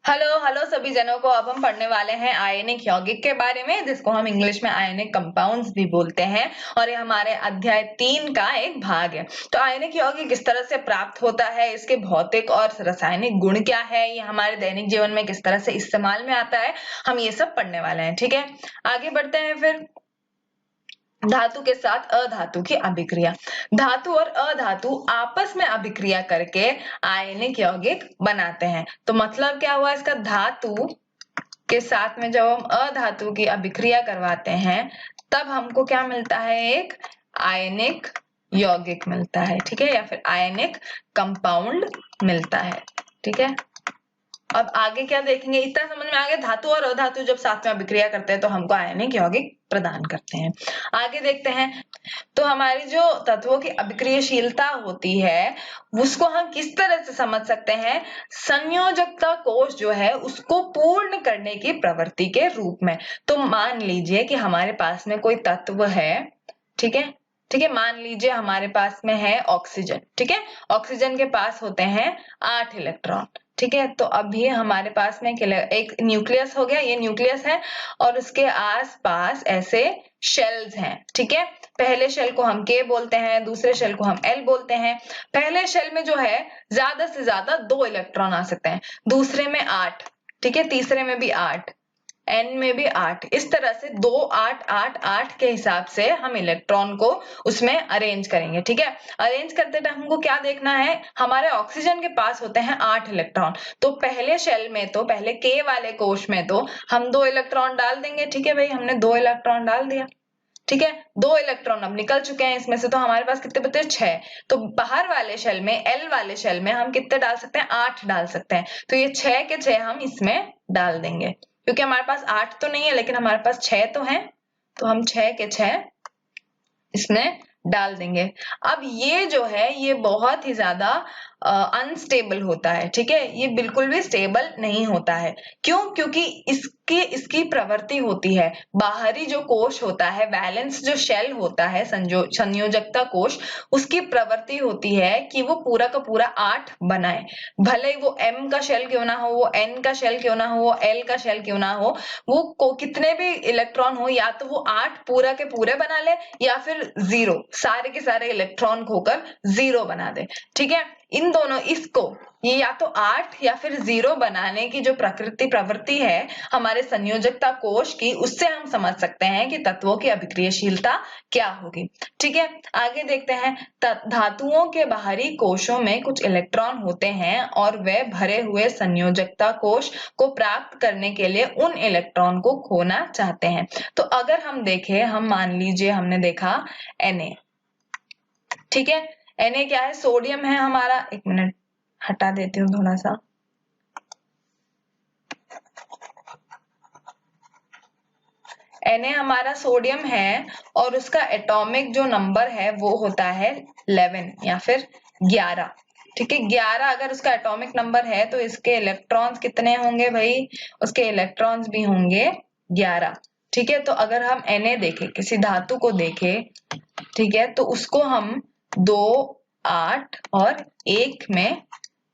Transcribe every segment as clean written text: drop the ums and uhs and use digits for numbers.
Hello hello सभी जनों को। अब हम पढ़ने वाले हैं आयनिक यौगिक के बारे में, जिसको हम इंग्लिश में आयनिक कंपाउंड्स भी बोलते हैं, और ये हमारे अध्याय 3 का एक भाग है। तो आयनिक यौगिक किस तरह से प्राप्त होता है, इसके भौतिक और रासायनिक गुण क्या है, ये हमारे दैनिक जीवन में किस तरह से इस्तेमाल में आता है, हम ये सब पढ़ने वाले हैं। ठीक है, आगे बढ़ते हैं। फिर धातु के साथ अधातु की अभिक्रिया। धातु और अधातु आपस में अभिक्रिया करके आयनिक यौगिक बनाते हैं। तो मतलब क्या हुआ इसका, धातु के साथ में जब हम अधातु की अभिक्रिया करवाते हैं तब हमको क्या मिलता है, एक आयनिक यौगिक मिलता है। ठीक है, या फिर आयनिक कंपाउंड मिलता है। ठीक है, अब आगे क्या देखेंगे, इतना समझ में आ गया। धातु और अधातु जब साथ में अभिक्रिया करते हैं तो हमको आयनिक यौगिक प्रदान करते हैं। आगे देखते हैं। तो हमारी जो तत्वों की अभिक्रियाशीलता होती है उसको हम किस तरह से समझ सकते हैं, संयोजकता कोश जो है उसको पूर्ण करने की प्रवृत्ति के रूप में। तो मान लीजिए कि हमारे पास में कोई तत्व है, ठीक है, ठीक है, मान लीजिए हमारे पास में है ऑक्सीजन। ठीक है, ऑक्सीजन के पास होते हैं 8 इलेक्ट्रॉन। ठीक है, तो अभी हमारे पास में एक न्यूक्लियस हो गया, ये न्यूक्लियस है और उसके आसपास ऐसे शेल्स हैं। ठीक है, पहले शेल को हम K बोलते हैं, दूसरे शेल को हम L बोलते हैं। पहले शेल में जो है ज्यादा से ज्यादा 2 इलेक्ट्रॉन आ सकते हैं, दूसरे में 8, ठीक है, तीसरे में भी 8, N में भी 8। इस तरह से 2 8 8 8 के हिसाब से हम इलेक्ट्रॉन को उसमें अरेंज करेंगे। ठीक है, अरेंज करते टाइम हमको क्या देखना है, हमारे ऑक्सीजन के पास होते हैं 8 इलेक्ट्रॉन। तो पहले शेल में, तो पहले K वाले कोश में तो हम 2 इलेक्ट्रॉन डाल देंगे। ठीक है भाई, हमने 2 इलेक्ट्रॉन डाल दिया। ठीक है, 2 इलेक्ट्रॉन अब निकल चुके हैं इसमें से, तो हमारे पास कितने बचे, 6। तो बाहर वाले शेल में, L वाले शेल में हम कितने डाल सकते हैं, 8 डाल सकते हैं। तो ये 6 के 6 हम इसमें डाल देंगे, क्योंकि हमारे पास 8 तो नहीं है लेकिन हमारे पास 6 तो है, तो हम 6 के 6 इसमें डाल देंगे। अब ये जो है ये बहुत ही ज्यादा अनस्टेबल होता है। ठीक है, ये बिल्कुल भी स्टेबल नहीं होता है। क्यों? क्योंकि इसकी प्रवृत्ति होती है, बाहरी जो कोश होता है, वैलेंस जो शेल होता है, संयोजकता कोश, उसकी प्रवृत्ति होती है कि वो पूरा का पूरा 8 बनाए। भले वो M का शेल क्यों ना हो, वो N का शेल क्यों ना हो, वो L का शेल क्यों ना हो, वो कितने भी इलेक्ट्रॉन हो, या तो वो 8 पूरा के पूरे बना ले या फिर 0, सारे के सारे इलेक्ट्रॉन खोकर 0 बना दे। ठीक है, इन दोनों, इसको ये या तो 8 या फिर 0 बनाने की जो प्रवृत्ति है हमारे संयोजकता कोश की, उससे हम समझ सकते हैं कि तत्वों की अभिक्रियाशीलता क्या होगी। ठीक है, आगे देखते हैं। धातुओं के बाहरी कोशों में कुछ इलेक्ट्रॉन होते हैं और वे भरे हुए संयोजकता कोश को प्राप्त करने के लिए उन इलेक्ट्रॉन को खोना चाहते हैं। तो अगर हम देखें, हम मान लीजिए हमने देखा Na। ठीक है, Na क्या है, सोडियम है हमारा। एक मिनट हटा देती हूँ थोड़ा सा। Na हमारा सोडियम है और उसका एटॉमिक जो नंबर है वो होता है 11 या फिर 11। ठीक है, 11 अगर उसका एटॉमिक नंबर है तो इसके इलेक्ट्रॉन्स कितने होंगे भाई, उसके इलेक्ट्रॉन्स भी होंगे 11। ठीक है, तो अगर हम Na देखें, किसी धातु को देखें, ठीक है, तो उसको हम 2 8 और 1 में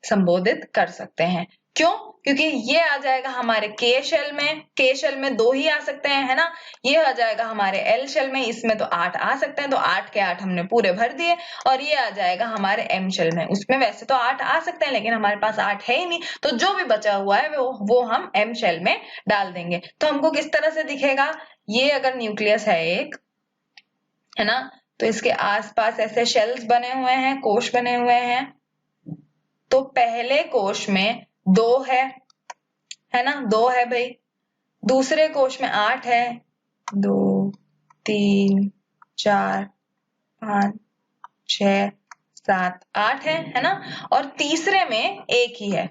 संबोधित कर सकते हैं। क्यों? क्योंकि ये आ जाएगा हमारे K शेल में, K शेल में 2 ही आ सकते हैं, है ना। ये आ जाएगा हमारे L शेल में, इसमें तो 8 आ सकते हैं, तो 8 के 8 हमने पूरे भर दिए। और ये आ जाएगा हमारे M शेल में, उसमें वैसे तो 8 आ सकते हैं लेकिन हमारे पास 8 है ही नहीं, तो जो भी बचा हुआ है वो हम M शेल में डाल देंगे। तो हमको किस तरह से दिखेगा, ये अगर न्यूक्लियस है एक, है ना, तो इसके आसपास ऐसे शेल्स बने हुए हैं, कोश बने हुए हैं। तो पहले कोश में 2 है ना, 2 है भाई। दूसरे कोश में 8 है, 2 3 4 5 6 7 8 है ना। और तीसरे में 1 ही है।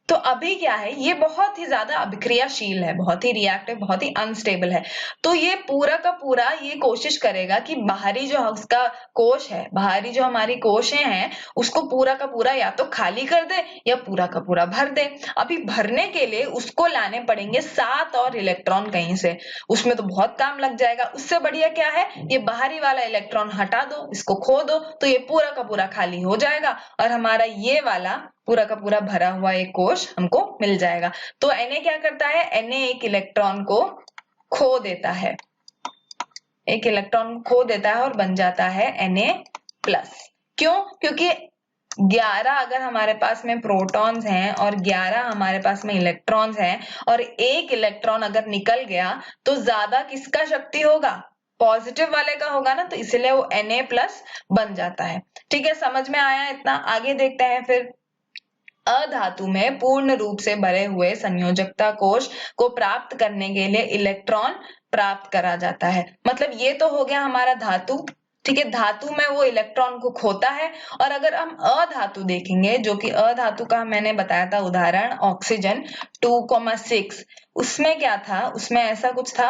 तो अभी क्या है, ये बहुत ही ज्यादा अभिक्रियाशील है, बहुत ही रिएक्टिव, बहुत ही अनस्टेबल है। तो ये पूरा का पूरा ये कोशिश करेगा कि बाहरी जो उसका कोश है, बाहरी जो हमारी कोशें हैं, उसको पूरा का पूरा या तो खाली कर दे या पूरा का पूरा भर दे। अभी भरने के लिए उसको लाने पड़ेंगे 7 और इलेक्ट्रॉन कहीं से, उसमें तो बहुत काम लग जाएगा। उससे बढ़िया क्या है, ये बाहरी वाला इलेक्ट्रॉन हटा दो, इसको खो दो, तो ये पूरा का पूरा खाली हो जाएगा और हमारा ये वाला पूरा का पूरा भरा हुआ एक कोश हमको मिल जाएगा। तो Na क्या करता है, Na एक इलेक्ट्रॉन को खो देता है, एक इलेक्ट्रॉन खो देता है और बन जाता है Na+। क्यों? क्योंकि 11 अगर हमारे पास में प्रोटॉन्स हैं और 11 हमारे पास में इलेक्ट्रॉन्स हैं और एक इलेक्ट्रॉन अगर निकल गया तो ज्यादा किसका शक्ति होगा, पॉजिटिव वाले का होगा ना, तो इसलिए वो Na+ बन जाता है। ठीक है, समझ में आया इतना? आगे देखते हैं फिर। अधातु में पूर्ण रूप से भरे हुए संयोजकता कोश को प्राप्त करने के लिए इलेक्ट्रॉन प्राप्त करा जाता है। मतलब ये तो हो गया हमारा धातु। ठीक है, धातु में वो इलेक्ट्रॉन को खोता है। और अगर हम अधातु देखेंगे, जो कि अधातु का मैंने बताया था उदाहरण ऑक्सीजन 2,6, उसमें क्या था, उसमें ऐसा कुछ था,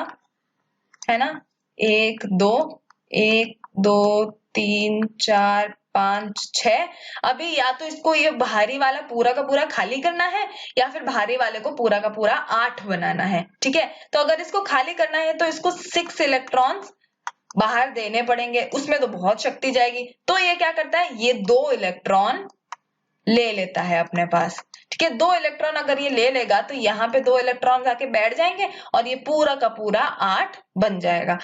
है ना, 1 2 3 4 5 6। अभी या तो इसको ये बाहरी वाला पूरा का पूरा खाली करना है या फिर बाहरी वाले को पूरा का पूरा 8 बनाना है। ठीक है, तो अगर इसको खाली करना है तो इसको 6 इलेक्ट्रॉन्स बाहर देने पड़ेंगे, उसमें तो बहुत शक्ति जाएगी। तो ये क्या करता है, ये 2 इलेक्ट्रॉन ले लेता है अपने पास। ठीक है, 2 इलेक्ट्रॉन अगर ये ले लेगा तो यहाँ पे 2 इलेक्ट्रॉन आके बैठ जाएंगे और ये पूरा का पूरा 8 बन जाएगा।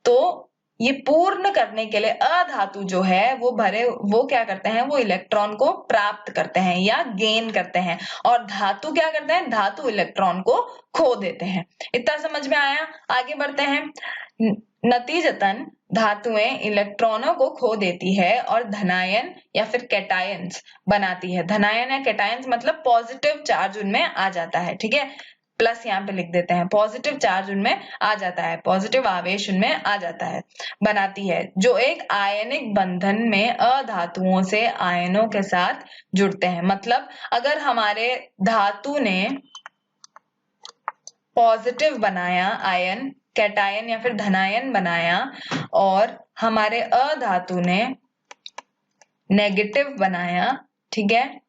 तो ये पूर्ण करने के लिए अधातु जो है वो क्या करते हैं, वो इलेक्ट्रॉन को प्राप्त करते हैं या गेन करते हैं, और धातु क्या करते हैं, धातु इलेक्ट्रॉन को खो देते हैं। इतना समझ में आया? आगे बढ़ते हैं। नतीजतन धातुएं इलेक्ट्रॉनों को खो देती है और धनायन या फिर कैटायंस बनाती है। धनायन या कैटायंस मतलब पॉजिटिव चार्ज उनमें आ जाता है। ठीक है, प्लस यहाँ पे लिख देते हैं, पॉजिटिव चार्ज उनमें आ जाता है, पॉजिटिव आवेश उनमें आ जाता है, बनाती है, जो एक आयनिक बंधन में अधातुओं से आयनों के साथ जुड़ते हैं। मतलब अगर हमारे धातु ने पॉजिटिव बनाया आयन, कैटायन या फिर धनायन बनाया, और हमारे अधातु ने नेगेटिव बनाया, ठीक है,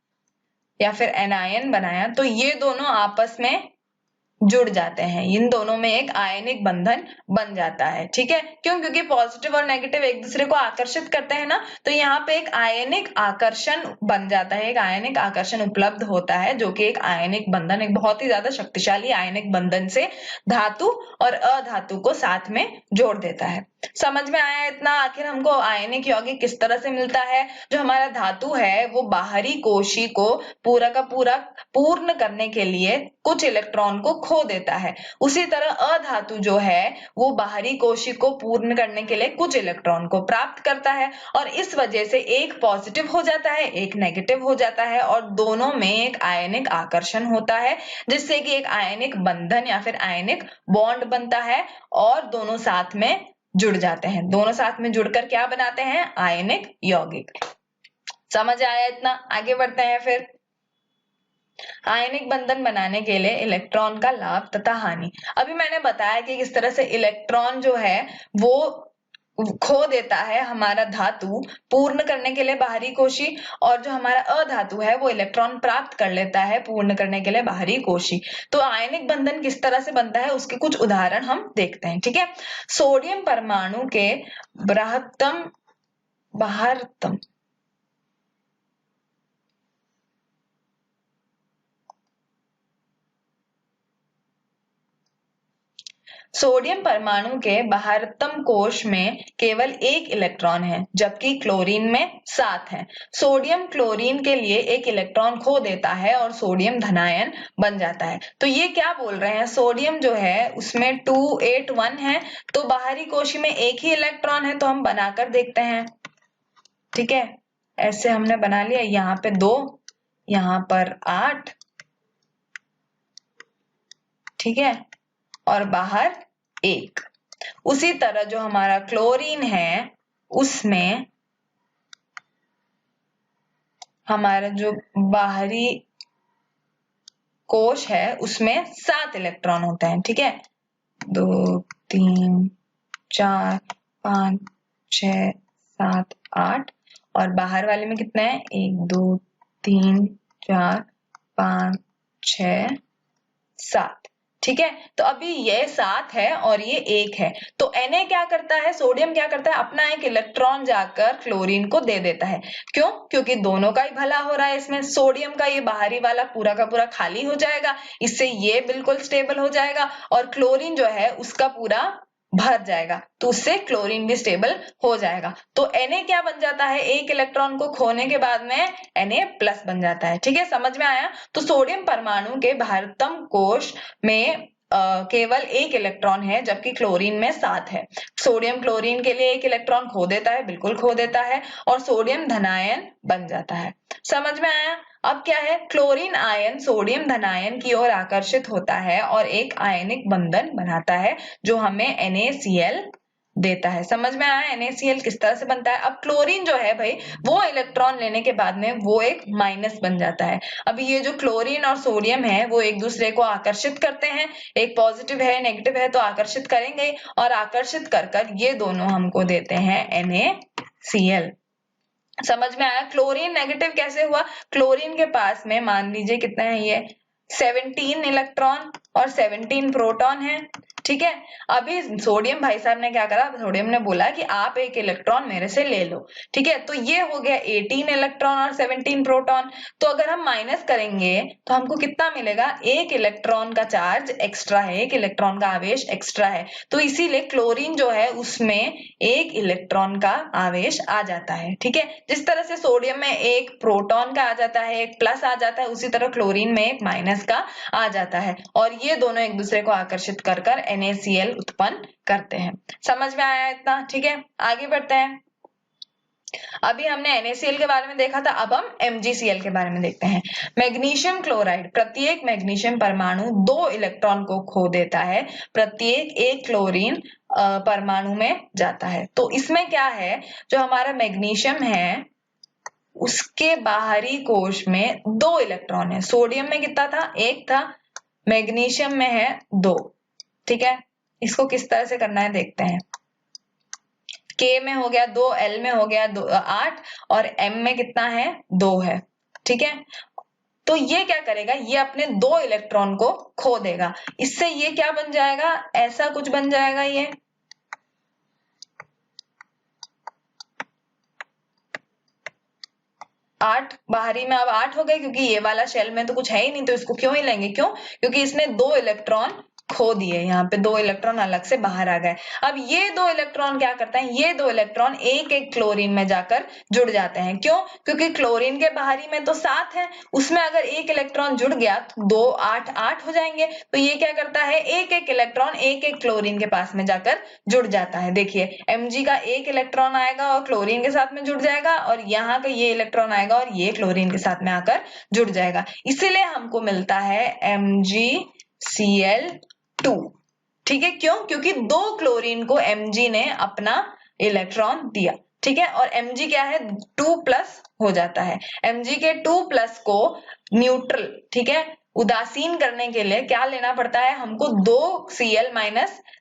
या फिर एनायन बनाया, तो ये दोनों आपस में जुड़ जाते हैं, इन दोनों में एक आयनिक बंधन बन जाता है। ठीक है, क्यों? क्योंकि पॉजिटिव और नेगेटिव एक दूसरे को आकर्षित करते हैं ना, तो यहाँ पे एक आयनिक आकर्षण बन जाता है, एक आयनिक आकर्षण उपलब्ध होता है, जो कि एक आयनिक बंधन, एक बहुत ही ज्यादा शक्तिशाली आयनिक बंधन से धातु और अधातु को साथ में जोड़ देता है। समझ में आया इतना? आखिर हमको आयनिक यौगिक किस तरह से मिलता है? जो हमारा धातु है वो बाहरी कोशी को पूरा का पूरा पूर्ण करने के लिए कुछ इलेक्ट्रॉन को खो देता है। उसी तरह अधातु जो है वो बाहरी कोशी को पूर्ण करने के लिए कुछ इलेक्ट्रॉन को प्राप्त करता है, और इस वजह से एक पॉजिटिव हो जाता है, एक नेगेटिव हो जाता है, और दोनों में एक आयनिक आकर्षण होता है, जिससे कि एक आयनिक बंधन या फिर आयनिक बॉन्ड बनता है, और दोनों साथ में जुड़ जाते हैं। दोनों साथ में जुड़कर क्या बनाते हैं? आयनिक यौगिक। समझ आया इतना? आगे बढ़ते हैं फिर। आयनिक बंधन बनाने के लिए इलेक्ट्रॉन का लाभ तथा हानि। अभी मैंने बताया कि किस तरह से इलेक्ट्रॉन जो है वो खो देता है हमारा धातु पूर्ण करने के लिए बाहरी कोशी, और जो हमारा अधातु है वो इलेक्ट्रॉन प्राप्त कर लेता है पूर्ण करने के लिए बाहरी कोशी। तो आयनिक बंधन किस तरह से बनता है उसके कुछ उदाहरण हम देखते हैं। ठीक है, सोडियम परमाणु के बाहरतम सोडियम परमाणु के बाहरतम कोश में केवल 1 इलेक्ट्रॉन है, जबकि क्लोरीन में 7 है। सोडियम क्लोरीन के लिए 1 इलेक्ट्रॉन खो देता है और सोडियम धनायन बन जाता है। तो ये क्या बोल रहे हैं, सोडियम जो है उसमें 281 है, तो बाहरी कोश में 1 ही इलेक्ट्रॉन है, तो हम बनाकर देखते हैं। ठीक है, ऐसे हमने बना लिया, यहाँ पे 2, यहाँ पर 8, ठीक है, और बाहर 1। उसी तरह जो हमारा क्लोरीन है उसमें हमारा जो बाहरी कोश है उसमें 7 इलेक्ट्रॉन होते हैं। ठीक है, 2 3 4 5 6 7 8, और बाहर वाले में कितना है, 1 2 3 4 5 6 7। ठीक है, तो अभी ये 7 है और ये 1 है, तो Na क्या करता है, सोडियम क्या करता है, अपना एक इलेक्ट्रॉन जाकर क्लोरीन को दे देता है। क्यों? क्योंकि दोनों का ही भला हो रहा है इसमें, सोडियम का ये बाहरी वाला पूरा का पूरा खाली हो जाएगा, इससे ये बिल्कुल स्टेबल हो जाएगा और क्लोरीन जो है उसका पूरा भर जाएगा, तो उससे क्लोरीन भी स्टेबल हो जाएगा। तो Na क्या बन जाता है, एक इलेक्ट्रॉन को खोने के बाद में Na प्लस बन जाता है। ठीक है, समझ में आया? तो सोडियम परमाणु के बाह्यतम कोश में केवल 1 इलेक्ट्रॉन है, जबकि क्लोरीन में 7 है। सोडियम क्लोरीन के लिए 1 इलेक्ट्रॉन खो देता है, बिल्कुल खो देता है, और सोडियम धनायन बन जाता है। समझ में आया? अब क्या है, क्लोरीन आयन सोडियम धनायन की ओर आकर्षित होता है और एक आयनिक बंधन बनाता है जो हमें NaCl देता है। समझ में आया NaCl किस तरह से बनता है? अब क्लोरीन जो है भाई, वो इलेक्ट्रॉन लेने के बाद में वो एक माइनस बन जाता है। अब ये जो क्लोरीन और सोडियम है वो एक दूसरे को आकर्षित करते हैं, एक पॉजिटिव है नेगेटिव है तो आकर्षित करेंगे, और आकर्षित कर ये दोनों हमको देते हैं NaCl। समझ में आया? क्लोरीन नेगेटिव कैसे हुआ? क्लोरीन के पास में मान लीजिए कितना है, ये 17 इलेक्ट्रॉन और 17 प्रोटॉन है। ठीक है, अभी सोडियम भाई साहब ने क्या करा, सोडियम ने बोला कि आप एक इलेक्ट्रॉन मेरे से ले लो। ठीक है, तो ये हो गया 18 इलेक्ट्रॉन और 17 प्रोटॉन। तो अगर हम माइनस करेंगे तो हमको कितना मिलेगा, एक इलेक्ट्रॉन का चार्ज एक्स्ट्रा है, एक इलेक्ट्रॉन का आवेश एक्स्ट्रा है, तो इसीलिए क्लोरीन जो है उसमें एक इलेक्ट्रॉन का आवेश आ जाता है। ठीक है, जिस तरह से सोडियम में एक प्रोटॉन का आ जाता है, एक प्लस आ जाता है, उसी तरह क्लोरीन में एक माइनस का आ जाता है, और ये दोनों एक दूसरे को आकर्षित कर NaCl उत्पन्न करते हैं। समझ में आया इतना? ठीक है, आगे बढ़ते हैं। अभी हमने NaCl के बारे में देखा था, अब हम MgCl के बारे में देखते हैं। मैग्नीशियम क्लोराइड, प्रत्येक मैग्नीशियम परमाणु 2 इलेक्ट्रॉन को खो देता है, प्रत्येक एक क्लोरीन परमाणु में जाता है। तो इसमें क्या है, जो हमारा मैग्नीशियम है उसके बाहरी कोश में 2 इलेक्ट्रॉन है। सोडियम में कितना था, 1 था, मैग्नीशियम में है 2। ठीक है, इसको किस तरह से करना है देखते हैं। K में हो गया 2, L में हो गया 8 और M में कितना है, 2 है। ठीक है, तो ये क्या करेगा, ये अपने 2 इलेक्ट्रॉन को खो देगा, इससे ये क्या बन जाएगा, ऐसा कुछ बन जाएगा, ये 8 बाहरी में अब 8 हो गए, क्योंकि ये वाला शेल में तो कुछ है ही नहीं, तो इसको क्यों ही लेंगे, क्यों, क्योंकि इसने 2 इलेक्ट्रॉन खो दिए, यहाँ पे 2 इलेक्ट्रॉन अलग से बाहर आ गए। अब ये 2 इलेक्ट्रॉन क्या करते हैं, ये 2 इलेक्ट्रॉन एक एक क्लोरीन में जाकर जुड़ जाते हैं। क्यों? क्योंकि क्लोरीन के बाहरी में तो 7 है, उसमें अगर एक इलेक्ट्रॉन जुड़ गया तो 2 8 8 हो जाएंगे। तो ये क्या करता है, एक एक इलेक्ट्रॉन एक एक क्लोरीन के पास में जाकर जुड़ जाता है। देखिए Mg का एक इलेक्ट्रॉन आएगा और क्लोरीन के साथ में जुड़ जाएगा, और यहाँ का ये इलेक्ट्रॉन आएगा और ये क्लोरीन के साथ में आकर जुड़ जाएगा, इसीलिए हमको मिलता है MgCl2। ठीक है, क्यों? क्योंकि 2 क्लोरीन को Mg ने अपना इलेक्ट्रॉन दिया। ठीक है, और Mg क्या है, 2+ हो जाता है। Mg के 2+ को न्यूट्रल, ठीक है, उदासीन करने के लिए क्या लेना पड़ता है, हमको 2Cl-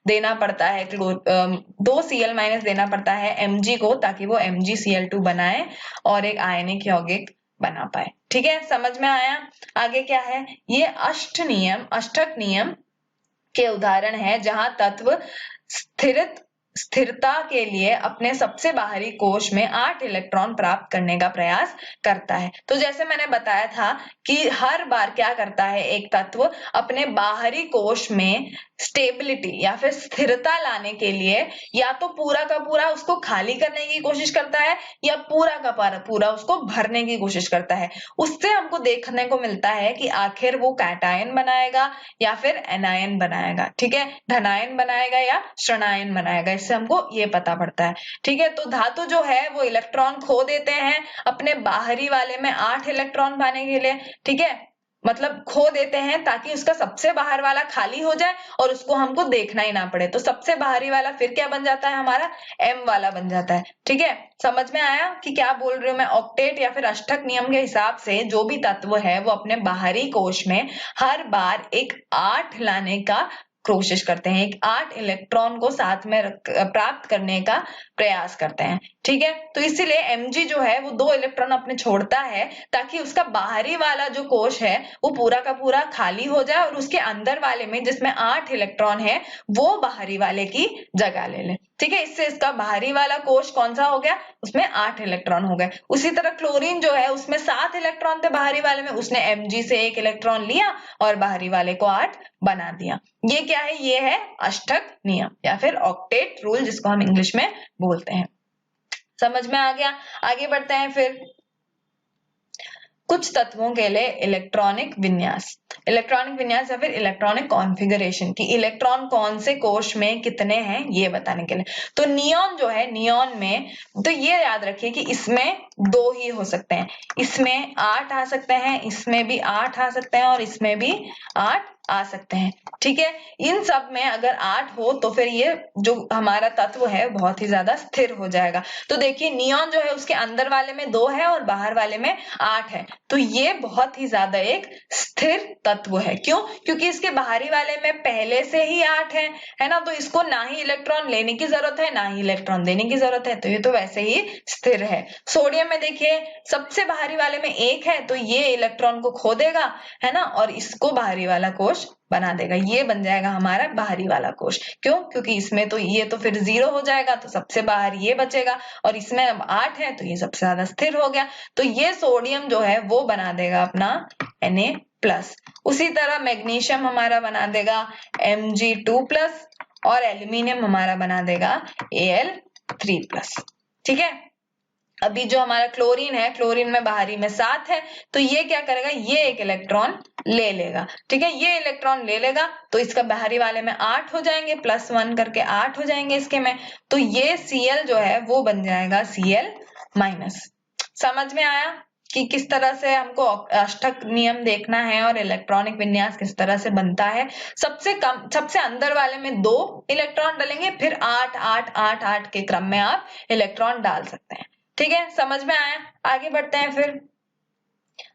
देना पड़ता है, 2Cl- देना पड़ता है Mg को, ताकि वो MgCl2 बनाए और एक आयनिक यौगिक बना पाए। ठीक है, समझ में आया? आगे क्या है, ये अष्टक नियम के उदाहरण है, जहां तत्व स्थिरता के लिए अपने सबसे बाहरी कोश में 8 इलेक्ट्रॉन प्राप्त करने का प्रयास करता है। तो जैसे मैंने बताया था कि हर बार क्या करता है एक तत्व, अपने बाहरी कोश में स्टेबिलिटी या फिर स्थिरता लाने के लिए या तो पूरा का पूरा उसको खाली करने की कोशिश करता है, या पूरा का पूरा उसको भरने की कोशिश करता है। उससे हमको देखने को मिलता है कि आखिर वो कैटायन बनाएगा या फिर एनायन बनाएगा। ठीक है, धनायन बनाएगा या ऋणायन बनाएगा, इससे हमको ये पता पड़ता है। ठीक है, तो धातु जो है वो इलेक्ट्रॉन खो देते हैं अपने बाहरी वाले में 8 इलेक्ट्रॉन पाने के लिए। ठीक है, मतलब खो देते हैं ताकि उसका सबसे बाहर वाला खाली हो जाए और उसको हमको देखना ही ना पड़े। तो सबसे बाहरी वाला फिर क्या बन जाता है, हमारा M वाला बन जाता है। ठीक है, समझ में आया कि क्या बोल रही हूँ मैं? ऑक्टेट या फिर अष्टक नियम के हिसाब से जो भी तत्व है वो अपने बाहरी कोश में हर बार एक 8 लाने का कोशिश करते हैं, 8 इलेक्ट्रॉन को साथ में प्राप्त करने का प्रयास करते हैं। ठीक है, तो इसीलिए Mg जो है वो 2 इलेक्ट्रॉन अपने छोड़ता है ताकि उसका बाहरी वाला जो कोश है वो पूरा का पूरा खाली हो जाए और उसके अंदर वाले में जिसमें 8 इलेक्ट्रॉन है वो बाहरी वाले की जगह ले ले। ठीक है, इससे इसका बाहरी वाला कोश कौन सा हो गया, उसमें 8 इलेक्ट्रॉन हो गए। उसी तरह क्लोरीन जो है उसमें 7 इलेक्ट्रॉन थे बाहरी वाले में, उसने Mg से 1 इलेक्ट्रॉन लिया और बाहरी वाले को 8 बना दिया। ये क्या है, ये है अष्टक नियम या फिर ऑक्टेट रूल जिसको हम इंग्लिश में बोलते हैं। समझ में आ गया? आगे बढ़ते हैं फिर कुछ तत्वों के लिए इलेक्ट्रॉनिक विन्यास या फिर इलेक्ट्रॉनिक कॉन्फ़िगरेशन की इलेक्ट्रॉन कौन से कोश में कितने हैं ये बताने के लिए। तो नियॉन जो है, नियॉन में तो ये याद रखिए कि इसमें 2 ही हो सकते हैं, इसमें 8 आ सकते हैं, इसमें भी 8 आ सकते हैं और इसमें भी 8 आ सकते हैं। ठीक है, इन सब में अगर 8 हो तो फिर ये जो हमारा तत्व है बहुत ही ज्यादा स्थिर हो जाएगा। तो देखिए नियॉन जो है उसके अंदर वाले में 2 है और बाहर वाले में 8 है, तो ये बहुत ही ज्यादा एक स्थिर तत्व है। क्यों? क्योंकि इसके बाहरी वाले में पहले से ही 8 है ना, तो इसको ना ही इलेक्ट्रॉन लेने की जरूरत है ना ही इलेक्ट्रॉन देने की जरूरत है, तो ये तो वैसे ही स्थिर है। सोडियम में देखिए सबसे बाहरी वाले में 1 है तो ये इलेक्ट्रॉन को खो देगा, है ना, और इसको बाहरी वाला कोश बना देगा, ये बन जाएगा हमारा बाहरी वाला कोश। क्यों? क्योंकि इसमें तो ये तो फिर 0 हो जाएगा तो सबसे बाहर ये बचेगा और इसमें अब 8 है तो ये सबसे ज्यादा स्थिर हो गया, तो ये सोडियम जो है वो बना देगा अपना Na+। उसी तरह मैग्नीशियम हमारा बना देगा Mg2+ और एल्यूमिनियम हमारा बना देगा Al3+। ठीक है, अभी जो हमारा क्लोरीन है, क्लोरीन में बाहरी में 7 है तो ये क्या करेगा, ये 1 इलेक्ट्रॉन ले लेगा। ठीक है, ये इलेक्ट्रॉन ले लेगा तो इसका बाहरी वाले में 8 हो जाएंगे, +1 करके 8 हो जाएंगे इसके में, तो ये Cl जो है वो बन जाएगा Cl-। समझ में आया कि किस तरह से हमको अष्टक नियम देखना है और इलेक्ट्रॉनिक विन्यास किस तरह से बनता है। सबसे अंदर वाले में 2 इलेक्ट्रॉन डालेंगे, फिर 8 8 8 8 के क्रम में आप इलेक्ट्रॉन डाल सकते हैं। ठीक है, समझ में आया? आगे बढ़ते हैं फिर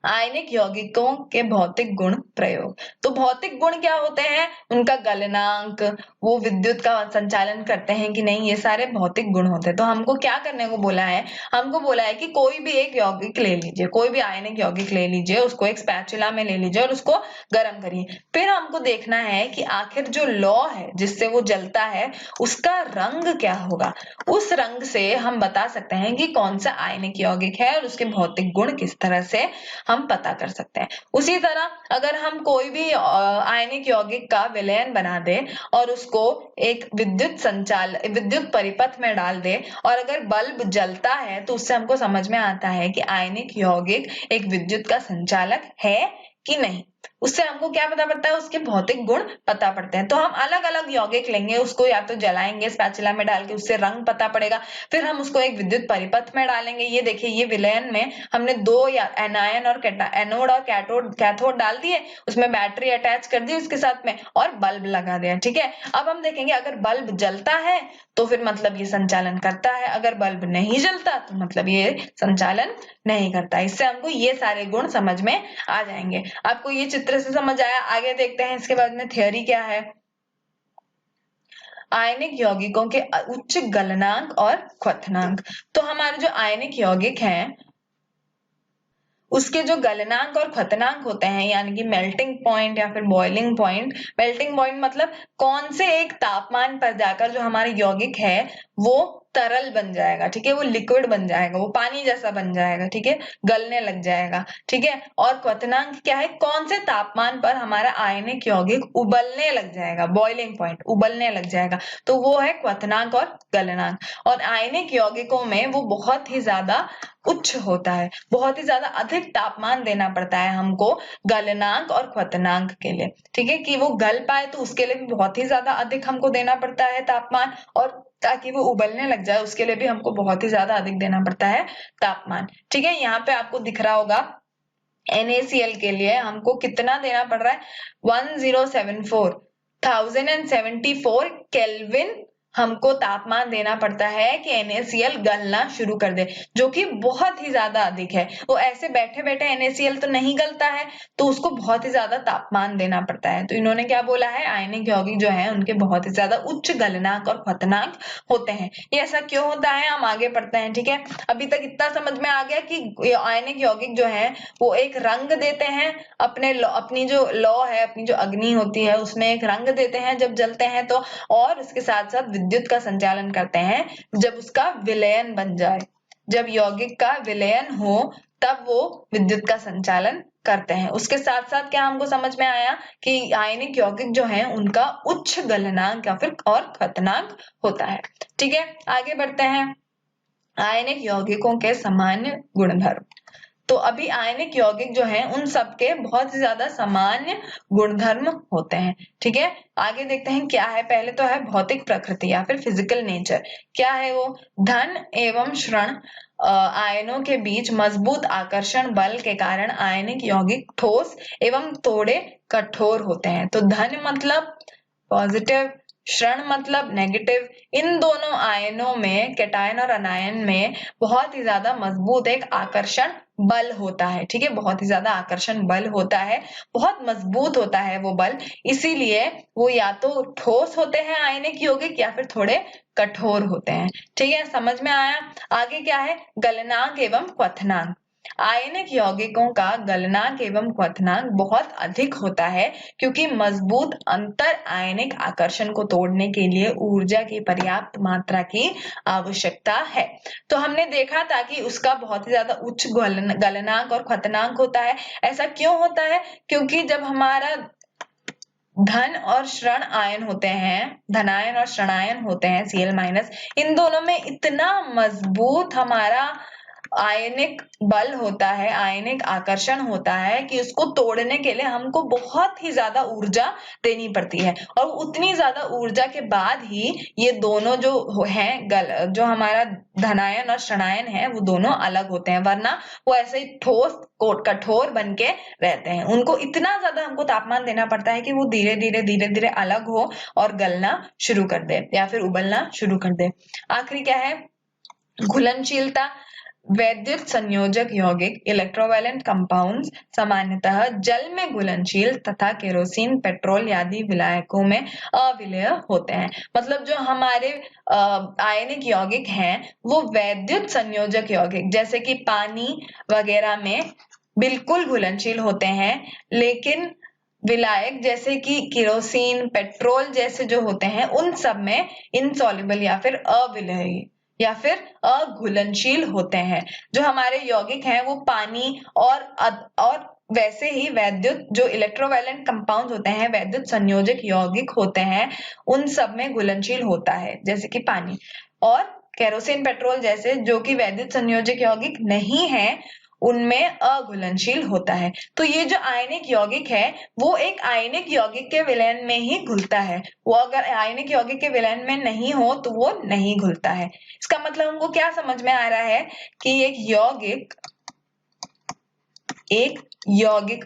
आयनिक यौगिकों के भौतिक गुण प्रयोग। तो भौतिक गुण क्या होते हैं, उनका गलनांक, वो विद्युत का संचालन करते हैं कि नहीं, ये सारे भौतिक गुण होते हैं। तो हमको क्या करने को बोला है, हमको बोला है कि कोई भी एक यौगिक ले लीजिए, कोई भी आयनिक यौगिक ले लीजिए, उसको एक स्पैचुला में ले लीजिए और उसको गर्म करिए। फिर हमको देखना है कि आखिर जो लौ है जिससे वो जलता है उसका रंग क्या होगा, उस रंग से हम बता सकते हैं कि कौन सा आयनिक यौगिक है और उसके भौतिक गुण किस तरह से हम पता कर सकते हैं। उसी तरह अगर हम कोई भी आयनिक यौगिक का विलयन बना दे और उसको एक विद्युत परिपथ में डाल दे और अगर बल्ब जलता है तो उससे हमको समझ में आता है कि आयनिक यौगिक एक विद्युत का संचालक है कि नहीं। उससे हमको क्या पता पड़ता है, उसके भौतिक गुण पता पड़ते हैं। तो हम अलग अलग यौगिक लेंगे, उसको या तो जलाएंगे स्पैचुला में डाल के, उससे रंग पता पड़ेगा, फिर हम उसको एक विद्युत परिपथ में डालेंगे। ये देखिए, ये विलयन में हमने 2 या एनायन और एनोड और कैथोड डाल दिए, उसमें बैटरी अटैच कर दी उसके साथ में और बल्ब लगा दिया। ठीक है, अब हम देखेंगे अगर बल्ब जलता है तो फिर मतलब ये संचालन करता है, अगर बल्ब नहीं जलता तो मतलब ये संचालन नहीं करता। इससे हमको ये सारे गुण समझ में आ जाएंगे। आपको ये चित्र से समझ आया? आगे देखते हैं इसके बाद में थ्योरी क्या है। आयनिक यौगिकों के उच्च गलनांक और क्वथनांक। तो हमारे जो आयनिक यौगिक हैं उसके जो गलनांक और क्वथनांक होते हैं, यानी कि मेल्टिंग पॉइंट या फिर बॉइलिंग पॉइंट। मेल्टिंग पॉइंट मतलब कौन से एक तापमान पर जाकर जो हमारे यौगिक है वो तरल बन जाएगा, ठीक है, वो लिक्विड बन जाएगा, वो पानी जैसा बन जाएगा, ठीक है, गलने लग जाएगा। ठीक है, और क्वथनांक क्या है, कौन से तापमान पर हमारा आयनिक यौगिक उबलने लग जाएगा, बॉइलिंग पॉइंट, उबलने लग जाएगा, तो वो है क्वथनांक और गलनांक। और आयनिक यौगिकों में वो बहुत ही ज्यादा उच्च होता है, बहुत ही ज्यादा अधिक तापमान देना पड़ता है हमको गलनांक और क्वथनांक के लिए। ठीक है, कि वो गल पाए तो उसके लिए भी बहुत ही ज्यादा अधिक हमको देना पड़ता है तापमान, और ताकि वो उबलने लग जाए उसके लिए भी हमको बहुत ही ज्यादा अधिक देना पड़ता है तापमान। ठीक है, यहाँ पे आपको दिख रहा होगा NaCl के लिए हमको कितना देना पड़ रहा है, 1074 केल्विन हमको तापमान देना पड़ता है कि NaCl गलना शुरू कर दे, जो कि बहुत ही ज्यादा अधिक है। वो ऐसे बैठे बैठे NaCl तो नहीं गलता है, तो उसको बहुत ही ज्यादा तापमान देना पड़ता है। तो इन्होंने क्या बोला है, आयनिक यौगिक जो है उनके बहुत ही ज्यादा उच्च गलनांक और क्वथनांक होते हैं। ये ऐसा क्यों होता है, हम आगे पढ़ते हैं। ठीक है, अभी तक इतना समझ में आ गया कि आयनिक यौगिक जो है वो एक रंग देते हैं, अपनी जो लौ है, अपनी जो अग्नि होती है उसमें एक रंग देते हैं जब जलते हैं तो, और उसके साथ साथ विद्युत का संचालन करते हैं जब उसका विलयन बन जाए। जब यौगिक का विलयन हो तब वो विद्युत का संचालन करते हैं। उसके साथ साथ क्या हमको समझ में आया कि आयनिक यौगिक जो है उनका उच्च गलनांक या फिर और क्वथनांक होता है। ठीक है, आगे बढ़ते हैं। आयनिक यौगिकों के सामान्य गुणधर्म। तो अभी आयनिक यौगिक जो है उन सबके बहुत ही ज्यादा सामान्य गुणधर्म होते हैं। ठीक है, आगे देखते हैं क्या है। पहले तो है भौतिक प्रकृति या फिर फिजिकल नेचर। क्या है वो, धन एवं ऋण आयनों के बीच मजबूत आकर्षण बल के कारण आयनिक यौगिक ठोस एवं थोड़े कठोर होते हैं। तो धन मतलब पॉजिटिव, ऋण मतलब नेगेटिव। इन दोनों आयनों में, कैटायन और अनायन में बहुत ही ज्यादा मजबूत एक आकर्षण बल होता है। ठीक है, बहुत ही ज्यादा आकर्षण बल होता है, बहुत मजबूत होता है वो बल, इसीलिए वो या तो ठोस होते हैं आयनिक यौगिक या फिर थोड़े कठोर होते हैं। ठीक है, समझ में आया। आगे क्या है, गलनांक एवं क्वथनांक। आयनिक यौगिकों का गलनांक एवं क्वथनांक बहुत अधिक होता है क्योंकि मजबूत अंतर आयनिक आकर्षण को तोड़ने के लिए ऊर्जा की पर्याप्त मात्रा की आवश्यकता है। तो हमने देखा था कि उसका बहुत ही ज्यादा उच्च गलनांक और क्वथनांक होता है। ऐसा क्यों होता है, क्योंकि जब हमारा धन और ऋण आयन होते हैं, धनायन और ऋणायन होते हैं Cl-, इन दोनों में इतना मजबूत हमारा आयनिक बल होता है, आयनिक आकर्षण होता है कि उसको तोड़ने के लिए हमको बहुत ही ज्यादा ऊर्जा देनी पड़ती है, और उतनी ज्यादा ऊर्जा के बाद ही ये दोनों जो हैं, जो हमारा धनायन और ऋणायन है वो दोनों अलग होते हैं, वरना वो ऐसे ही ठोस कठोर बन के रहते हैं। उनको इतना ज्यादा हमको तापमान देना पड़ता है कि वो धीरे धीरे अलग हो और गलना शुरू कर दे या फिर उबलना शुरू कर दे। आखिरी क्या है, घुलनशीलता। वैद्युत संयोजक यौगिक इलेक्ट्रोवैलेंट कंपाउंड्स सामान्यतः जल में घुलनशील तथा केरोसिन, पेट्रोल आदि विलायकों में अविलेय होते हैं। मतलब जो हमारे आयनिक यौगिक हैं वो वैद्युत संयोजक यौगिक जैसे कि पानी वगैरह में बिल्कुल घुलनशील होते हैं, लेकिन विलायक जैसे कि केरोसिन, पेट्रोल जैसे जो होते हैं उन सब में इनसॉल्युबल या फिर अविलेय या फिर अघुलनशील होते हैं। जो हमारे यौगिक हैं वो पानी और वैसे ही वैद्युत जो इलेक्ट्रोवैलेंट कंपाउंड होते हैं, वैद्युत संयोजक यौगिक होते हैं, उन सब में घुलनशील होता है जैसे कि पानी। और केरोसिन, पेट्रोल जैसे जो कि वैद्युत संयोजक यौगिक नहीं है उनमें अघुलनशील होता है। तो ये जो आयनिक यौगिक है वो एक आयनिक यौगिक के विलयन में ही घुलता है। वो अगर आयनिक यौगिक के विलयन में नहीं हो तो वो नहीं घुलता है। इसका मतलब हमको क्या समझ में आ रहा है कि एक यौगिक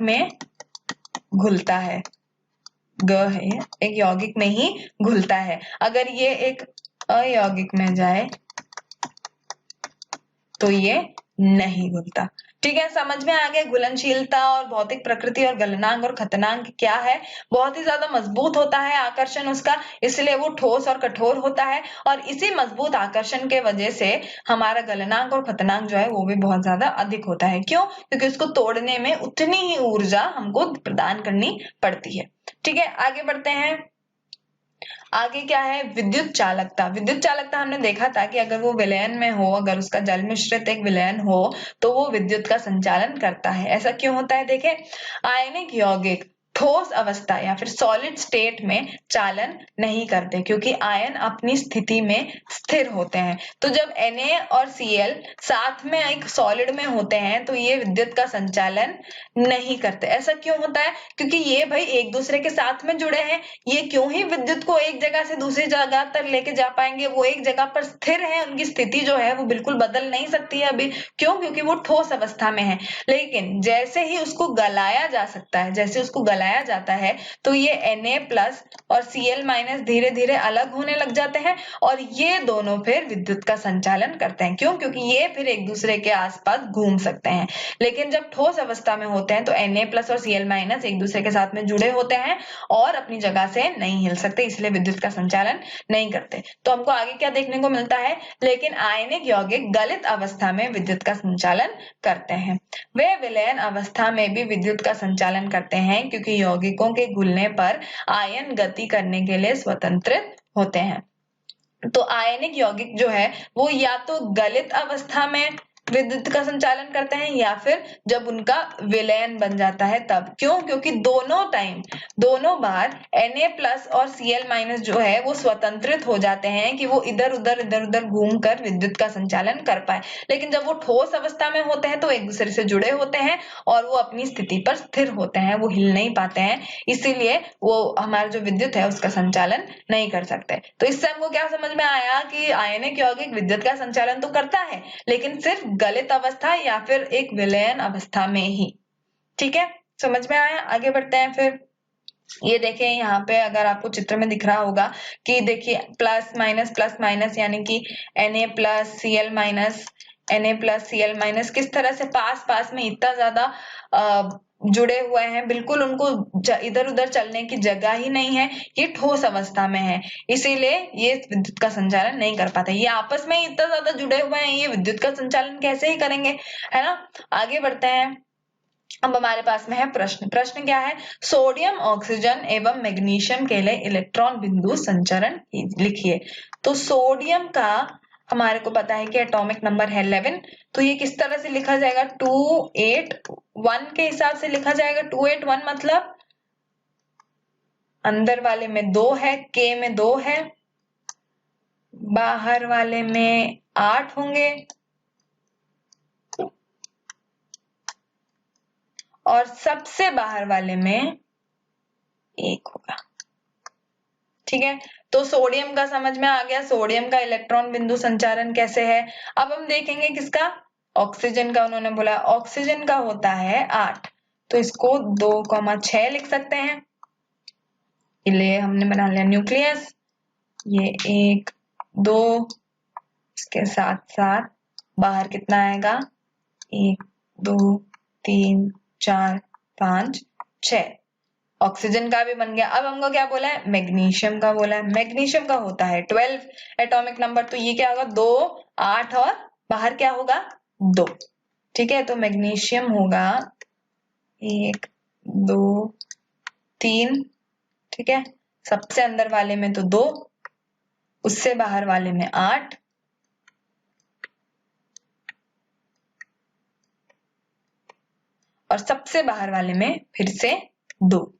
में घुलता है, एक यौगिक में ही घुलता है। अगर ये एक अयौगिक में जाए तो ये नहीं घुलता। ठीक है, समझ में आ गया घुलनशीलता और भौतिक प्रकृति और गलनांक और क्वथनांक क्या है। बहुत ही ज्यादा मजबूत होता है आकर्षण उसका, इसलिए वो ठोस और कठोर होता है, और इसी मजबूत आकर्षण के वजह से हमारा गलनांक और क्वथनांक जो है वो भी बहुत ज्यादा अधिक होता है। क्यों, क्योंकि उसको तोड़ने में उतनी ही ऊर्जा हमको प्रदान करनी पड़ती है। ठीक है, आगे बढ़ते हैं। आगे क्या है, विद्युत चालकता। विद्युत चालकता हमने देखा था कि अगर वो विलयन में हो, अगर उसका जल मिश्रित एक विलयन हो तो वो विद्युत का संचालन करता है। ऐसा क्यों होता है, देखें, आयनिक यौगिक ठोस अवस्था या फिर सॉलिड स्टेट में चालन नहीं करते क्योंकि आयन अपनी स्थिति में स्थिर होते हैं। तो जब Na और Cl साथ में एक सॉलिड में होते हैं तो ये विद्युत का संचालन नहीं करते। ऐसा क्यों होता है, क्योंकि ये भाई एक दूसरे के साथ में जुड़े हैं, ये क्यों ही विद्युत को एक जगह से दूसरी जगह तक लेके जा पाएंगे। वो एक जगह पर स्थिर है, उनकी स्थिति जो है वो बिल्कुल बदल नहीं सकती है अभी। क्यों, क्योंकि वो ठोस अवस्था में है। लेकिन जैसे ही उसको गलाया जा सकता है, जैसे उसको गलाया लगाया जाता है तो ये Na+ और Cl- धीरे धीरे अलग होने लग जाते हैं और ये दोनों फिर विद्युत का संचालन करते हैं। क्यों? क्योंकि ये फिर एक दूसरे के आसपास घूम सकते हैं। लेकिन जब ठोस अवस्था में होते हैं तो Na+ और Cl- एक दूसरे के साथ में जुड़े होते हैं और अपनी जगह से नहीं हिल सकते, इसलिए विद्युत का संचालन नहीं करते। तो हमको आगे क्या देखने को मिलता है? लेकिन आयनिक यौगिक गलित अवस्था में विद्युत का संचालन करते हैं। वे विलयन अवस्था में भी विद्युत का संचालन करते हैं क्योंकि यौगिकों के घुलने पर आयन गति करने के लिए स्वतंत्रित होते हैं। तो आयनिक यौगिक जो है वो या तो गलित अवस्था में विद्युत का संचालन करते हैं या फिर जब उनका विलयन बन जाता है तब। क्यों? क्योंकि दोनों बार Na+ और Cl- जो है वो स्वतंत्रित हो जाते हैं कि वो इधर उधर घूम कर विद्युत का संचालन कर पाए। लेकिन जब वो ठोस अवस्था में होते हैं तो एक दूसरे से जुड़े होते हैं और वो अपनी स्थिति पर स्थिर होते हैं, वो हिल नहीं पाते हैं, इसीलिए वो हमारा जो विद्युत है उसका संचालन नहीं कर सकते। तो इससे हमको क्या समझ में आया कि आयनिक यौगिक विद्युत का संचालन तो करता है लेकिन सिर्फ गलित अवस्था या फिर एक विलयन अवस्था में ही। ठीक है, समझ में आया? आगे बढ़ते हैं फिर। ये देखिए यहाँ पे अगर आपको चित्र में दिख रहा होगा कि देखिए प्लस माइनस यानी कि Na+ Cl- किस तरह से पास में इतना ज्यादा जुड़े हुए हैं, बिल्कुल उनको इधर उधर चलने की जगह ही नहीं है, ये ठोस अवस्था में है, इसीलिए ये विद्युत का संचालन नहीं कर पाते। ये आपस में इतना ज्यादा जुड़े हुए हैं, ये विद्युत का संचालन कैसे ही करेंगे, है ना। आगे बढ़ते हैं। अब हमारे पास में है प्रश्न क्या है? सोडियम, ऑक्सीजन एवं मैग्नीशियम के लिए इलेक्ट्रॉन बिंदु संचरण लिखिए। तो सोडियम का हमारे को पता है कि एटॉमिक नंबर है 11, तो ये किस तरह से लिखा जाएगा? 281 के हिसाब से लिखा जाएगा। 281 मतलब अंदर वाले में 2 है, K में 2 है, बाहर वाले में 8 होंगे और सबसे बाहर वाले में 1 होगा। ठीक है, तो सोडियम का समझ में आ गया, सोडियम का इलेक्ट्रॉन बिंदु संचारण कैसे है। अब हम देखेंगे किसका? ऑक्सीजन का। उन्होंने बोला ऑक्सीजन का होता है 8, तो इसको 2,6 लिख सकते हैं। इसलिए हमने बना लिया न्यूक्लियस। ये 1 2, इसके साथ साथ बाहर कितना आएगा? 1 2 3 4 5 6। ऑक्सीजन का भी बन गया। अब हमको क्या बोला है? मैग्नीशियम का बोला है। मैग्नीशियम का होता है 12 एटॉमिक नंबर, तो ये क्या होगा? 2 8 और बाहर क्या होगा? 2। ठीक है, तो मैग्नीशियम होगा 1 2 3। ठीक है, सबसे अंदर वाले में तो 2, उससे बाहर वाले में 8, और सबसे बाहर वाले में फिर से 2।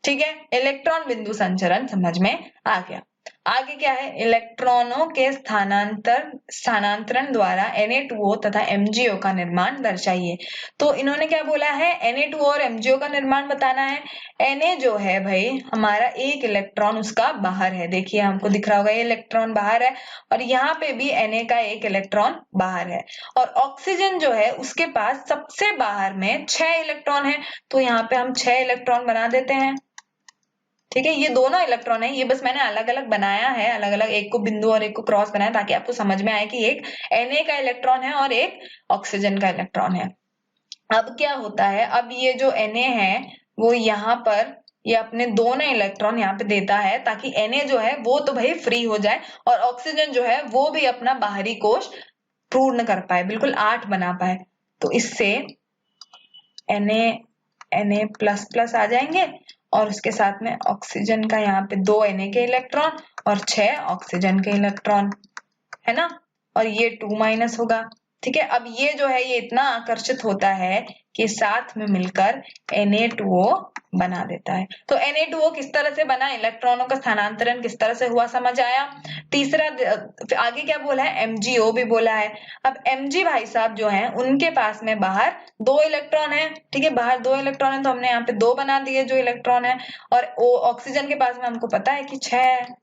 ठीक है, इलेक्ट्रॉन बिंदु संचरण समझ में आ गया। आगे क्या है? इलेक्ट्रॉनों के स्थानांतरण द्वारा Na2O तथा MgO का निर्माण दर्शाइए। तो इन्होंने क्या बोला है? Na2O और MgO का निर्माण बताना है। Na जो है भाई हमारा एक इलेक्ट्रॉन उसका बाहर है, देखिए हमको दिख रहा होगा ये इलेक्ट्रॉन बाहर है, और यहाँ पे भी Na का एक इलेक्ट्रॉन बाहर है। और ऑक्सीजन जो है उसके पास सबसे बाहर में 6 इलेक्ट्रॉन है, तो यहाँ पे हम 6 इलेक्ट्रॉन बना देते हैं। ठीक है, ये दोनों इलेक्ट्रॉन है, ये बस मैंने अलग अलग बनाया है, अलग अलग, एक को बिंदु और एक को क्रॉस बनाया ताकि आपको समझ में आए कि एक Na का इलेक्ट्रॉन है और एक ऑक्सीजन का इलेक्ट्रॉन है। अब क्या होता है? अब ये जो Na है वो यहाँ पर ये अपने दोनों इलेक्ट्रॉन यहाँ पे देता है ताकि Na जो है वो तो भाई फ्री हो जाए और ऑक्सीजन जो है वो भी अपना बाहरी कोश पूर्ण कर पाए, बिल्कुल 8 बना पाए। तो इससे Na+ आ जाएंगे और उसके साथ में ऑक्सीजन का यहाँ पे 2 Na के इलेक्ट्रॉन और 6 ऑक्सीजन के इलेक्ट्रॉन, है ना, और ये 2- होगा। ठीक है, अब ये जो है ये इतना आकर्षित होता है कि साथ में मिलकर Na2O बना देता है। तो Na2O किस तरह से बना, इलेक्ट्रॉनों का स्थानांतरण किस तरह से हुआ, समझ आया। तीसरा आगे क्या बोला है? MgO भी बोला है। अब Mg भाई साहब जो है उनके पास में बाहर 2 इलेक्ट्रॉन है। ठीक है, बाहर 2 इलेक्ट्रॉन है तो हमने यहाँ पे 2 बना दिए जो इलेक्ट्रॉन है, और ऑक्सीजन के पास में हमको पता है कि 6 है।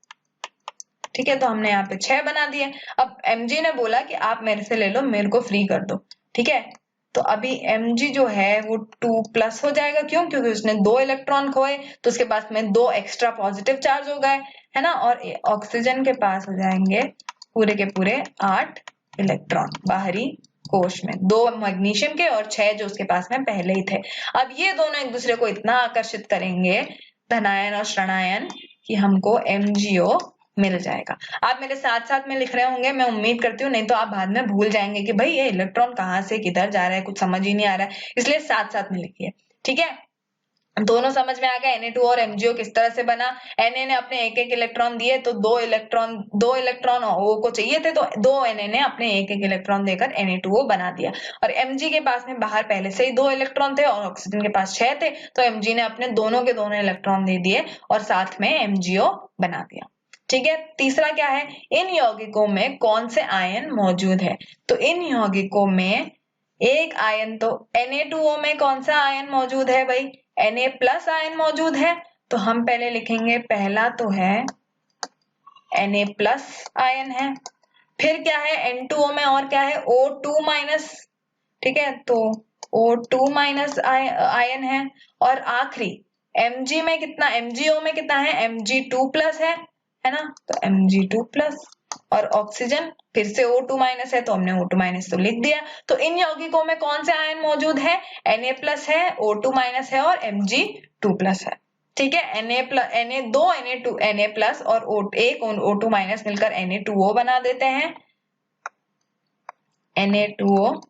ठीक है, तो हमने यहाँ पे 6 बना दिए। अब Mg ने बोला कि आप मेरे से ले लो, मेरे को फ्री कर दो। ठीक है, तो अभी Mg जो है वो 2+ हो जाएगा, क्यों? क्योंकि उसने 2 इलेक्ट्रॉन खोए तो उसके पास में 2 एक्स्ट्रा पॉजिटिव चार्ज हो गए, है ना। और ऑक्सीजन के पास हो जाएंगे पूरे के पूरे 8 इलेक्ट्रॉन बाहरी कोश में, 2 मैग्नीशियम के और 6 जो उसके पास में पहले ही थे। अब ये दोनों एक दूसरे को इतना आकर्षित करेंगे, धनायन और ऋणायन, कि हमको MgO मिल जाएगा। आप मेरे साथ साथ में लिख रहे होंगे, मैं उम्मीद करती हूँ, नहीं तो आप बाद में भूल जाएंगे कि भाई ये इलेक्ट्रॉन कहाँ से किधर जा रहा है, कुछ समझ ही नहीं आ रहा है, इसलिए साथ साथ में लिखिए, ठीक है। दोनों समझ में आ गया, Na2 और MgO किस तरह से बना। Na ने अपने एक एक इलेक्ट्रॉन दिए तो 2 इलेक्ट्रॉन O को चाहिए थे, तो 2 Na ने अपने एक एक इलेक्ट्रॉन देकर Na2O बना दिया। और Mg के पास में बाहर पहले से ही 2 इलेक्ट्रॉन थे और ऑक्सीजन के पास 6 थे, तो Mg ने अपने दोनों के दोनों इलेक्ट्रॉन दे दिए और साथ में MgO बना दिया, ठीक है। तीसरा क्या है, इन यौगिकों में कौन से आयन मौजूद है। तो इन यौगिकों में एक आयन, तो Na2O में कौन सा आयन मौजूद है भाई, Na+ आयन मौजूद है। तो हम पहले लिखेंगे, पहला तो है Na+ आयन है। फिर क्या है N2O में, और क्या है O2-, ठीक है, तो O2- आयन है। और आखिरी MgO में कितना है, Mg2+ है ना, तो Mg2+। और ऑक्सीजन फिर से O2- है, तो हमने O2- तो लिख दिया। तो इन यौगिकों में कौन से आयन मौजूद है, Na+ है, O2- है और Mg2+ है, ठीक है। दो Na+ और एक O2- मिलकर Na2O बना देते हैं, Na2O,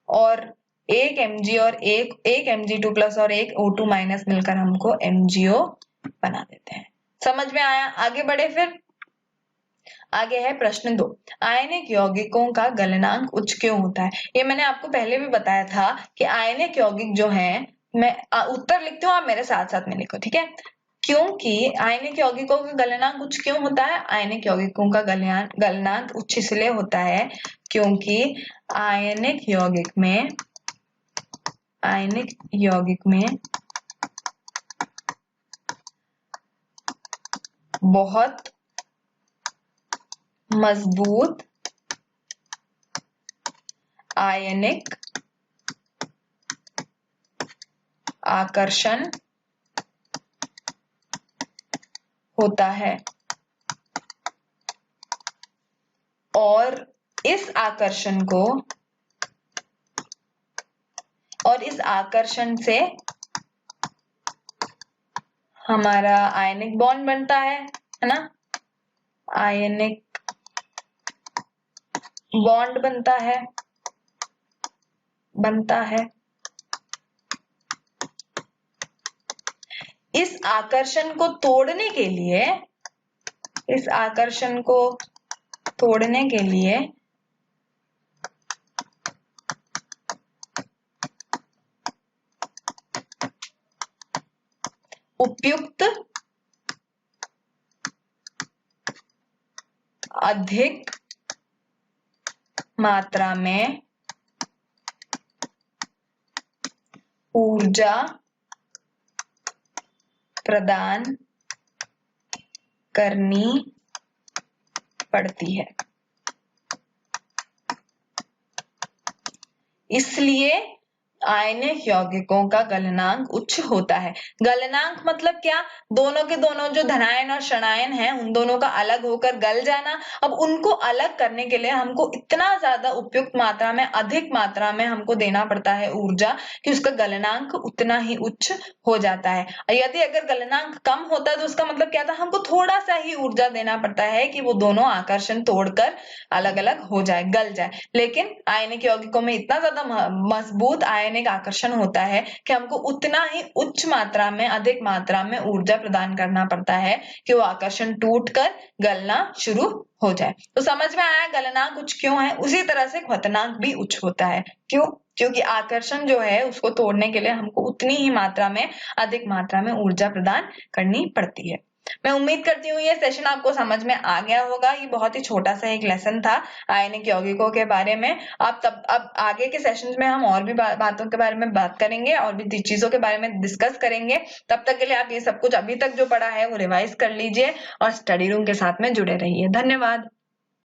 और एक Mg और एक Mg2+ और एक O2- मिलकर हमको MgO बना देते हैं। समझ में आया? आगे बढ़े फिर। आगे है प्रश्न 2, आयनिक यौगिकों का गलनांक उच्च क्यों होता है। ये मैंने आपको पहले भी बताया था कि आयनिक यौगिक जो हैं, मैं उत्तर लिखती हूँ, आप मेरे साथ साथ में लिखो, ठीक है। क्योंकि आयनिक यौगिकों का गलनांक उच्च क्यों होता है, आयनिक यौगिकों का गलनांक उच्च इसलिए होता है क्योंकि आयनिक यौगिक में बहुत मजबूत आयनिक आकर्षण होता है और इस आकर्षण से हमारा आयनिक बॉन्ड बनता है ना, आयनिक बॉन्ड बनता है। इस आकर्षण को तोड़ने के लिए उपयुक्त अधिक मात्रा में ऊर्जा प्रदान करनी पड़ती है, इसलिए आयनिक यौगिकों का गलनांक उच्च होता है। गलनांक मतलब क्या, दोनों के दोनों जो धनायन और ऋणायन हैं उन दोनों का अलग होकर गल जाना। अब उनको अलग करने के लिए हमको इतना ज्यादा उपयुक्त मात्रा में, अधिक मात्रा में हमको देना पड़ता है ऊर्जा कि उसका गलनांक उतना ही उच्च हो जाता है। यदि अगर गलनांक कम होता है तो उसका मतलब क्या था, हमको थोड़ा सा ही ऊर्जा देना पड़ता है कि वो दोनों आकर्षण तोड़कर अलग अलग हो जाए, गल जाए। लेकिन आयनिक यौगिकों में इतना ज्यादा मजबूत आयनिक आकर्षण होता है कि हमको उतना ही उच्च मात्रा में, अधिक मात्रा में ऊर्जा प्रदान करना पड़ता है कि वो आकर्षण टूटकर गलना शुरू हो जाए। तो समझ में आया गलनांक उच्च क्यों है। उसी तरह से क्वथनांक भी उच्च होता है। क्यों? क्योंकि आकर्षण जो है उसको तोड़ने के लिए हमको उतनी ही मात्रा में, अधिक मात्रा में ऊर्जा प्रदान करनी पड़ती है। मैं उम्मीद करती हूँ ये सेशन आपको समझ में आ गया होगा। ये बहुत ही छोटा सा एक लेसन था आयनिक यौगिकों के बारे में। अब आगे के सेशंस में हम और भी बातों के बारे में बात करेंगे और भी चीजों के बारे में डिस्कस करेंगे। तब तक के लिए आप ये सब कुछ अभी तक जो पढ़ा है वो रिवाइज कर लीजिए और स्टडी रूम के साथ में जुड़े रहिए। धन्यवाद।